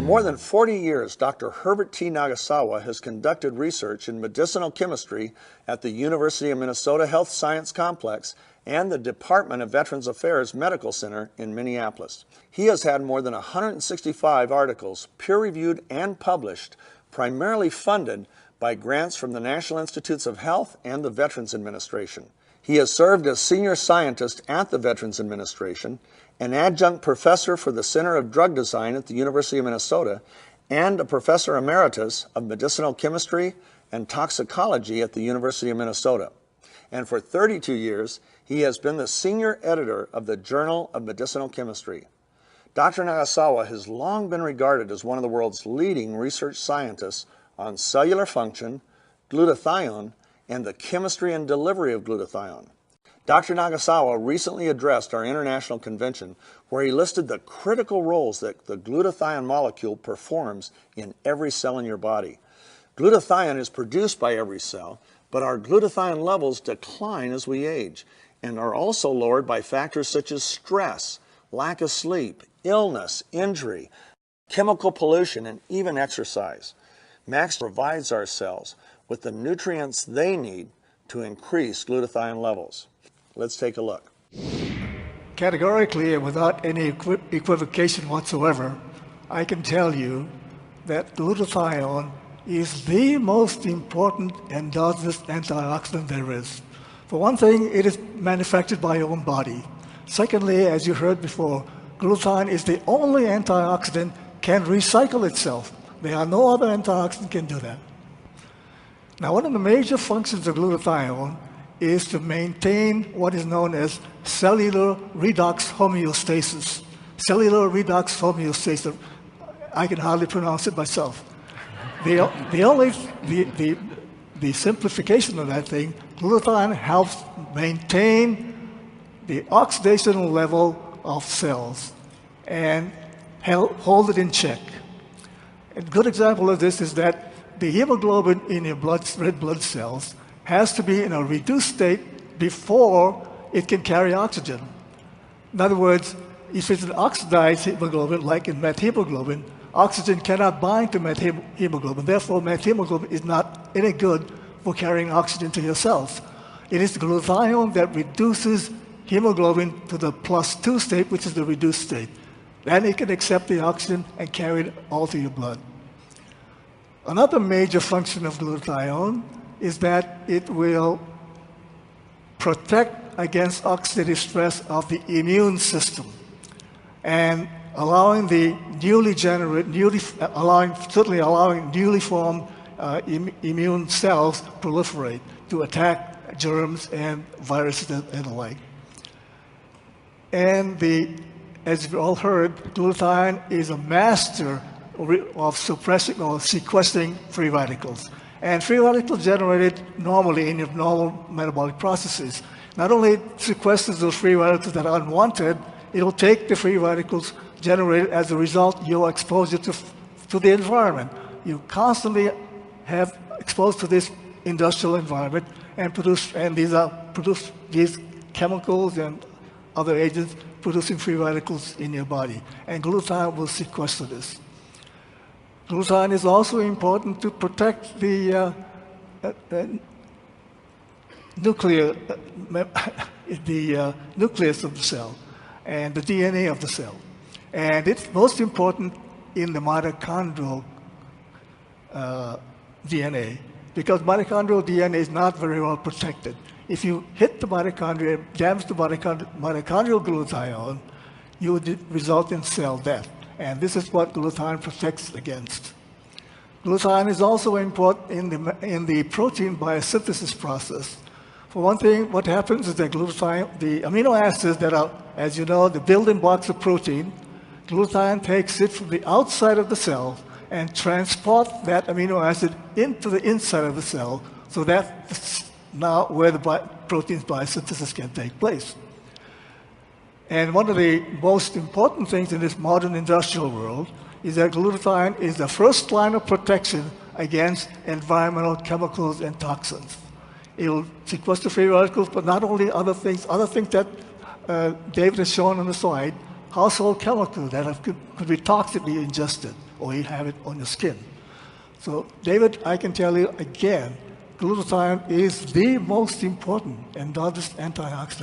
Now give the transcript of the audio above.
For more than 40 years, Dr. Herbert T. Nagasawa has conducted research in medicinal chemistry at the University of Minnesota Health Science Complex and the Department of Veterans Affairs Medical Center in Minneapolis. He has had more than 165 articles peer-reviewed and published, primarily funded by grants from the National Institutes of Health and the Veterans Administration. He has served as senior scientist at the Veterans Administration, an adjunct professor for the Center of Drug Design at the University of Minnesota, and a professor emeritus of medicinal chemistry and toxicology at the University of Minnesota. And for 32 years, he has been the senior editor of the Journal of Medicinal Chemistry. Dr. Nagasawa has long been regarded as one of the world's leading research scientists on cellular function, glutathione, and the chemistry and delivery of glutathione. Dr. Nagasawa recently addressed our international convention where he listed the critical roles that the glutathione molecule performs in every cell in your body. Glutathione is produced by every cell, but our glutathione levels decline as we age and are also lowered by factors such as stress, lack of sleep, illness, injury, chemical pollution, and even exercise. Max provides our cells with the nutrients they need to increase glutathione levels. Let's take a look. Categorically and without any equivocation whatsoever, I can tell you that glutathione is the most important endogenous antioxidant there is. For one thing, it is manufactured by your own body. Secondly, as you heard before, glutathione is the only antioxidant can recycle itself. There are no other antioxidant can do that. Now, one of the major functions of glutathione is to maintain what is known as cellular redox homeostasis. Cellular redox homeostasis. I can hardly pronounce it myself. The simplification of that thing, glutathione helps maintain the oxidation level of cells and hold it in check. A good example of this is that the hemoglobin in your red blood cells has to be in a reduced state before it can carry oxygen. In other words, if it's an oxidized hemoglobin, like in methemoglobin, oxygen cannot bind to methemoglobin. Therefore, methemoglobin is not any good for carrying oxygen to your cells. It is the glutathione that reduces hemoglobin to the +2 state, which is the reduced state. Then it can accept the oxygen and carry it all to your blood. Another major function of glutathione is that it will protect against oxidative stress of the immune system and allowing the newly formed immune cells proliferate to attack germs and viruses and the like. And as you've all heard, glutathione is a master of suppressing or sequestering free radicals. And free radicals generated normally in your normal metabolic processes. Not only sequesters those free radicals that are unwanted, it'll take the free radicals generated as a result of your exposure to the environment. You constantly have exposed to this industrial environment and produce these chemicals and other agents producing free radicals in your body. And glutathione will sequester this. Glutathione is also important to protect the nucleus of the cell and the DNA of the cell. And it's most important in the mitochondrial DNA because mitochondrial DNA is not very well protected. If you hit the mitochondria, damage the mitochondrial glutathione, you would result in cell death. And this is what glutathione protects against. Glutathione is also important in the protein biosynthesis process. For one thing, what happens is that glutathione, the amino acids that are, as you know, the building blocks of protein, glutathione takes it from the outside of the cell and transports that amino acid into the inside of the cell, so that's now where the protein's biosynthesis can take place. And one of the most important things in this modern industrial world is that glutathione is the first line of protection against environmental chemicals and toxins. It will sequester free radicals, but not only other things that David has shown on the slide, household chemical that could be toxically ingested, or you have it on your skin. So, David, I can tell you again, glutathione is the most important endogenous antioxidant.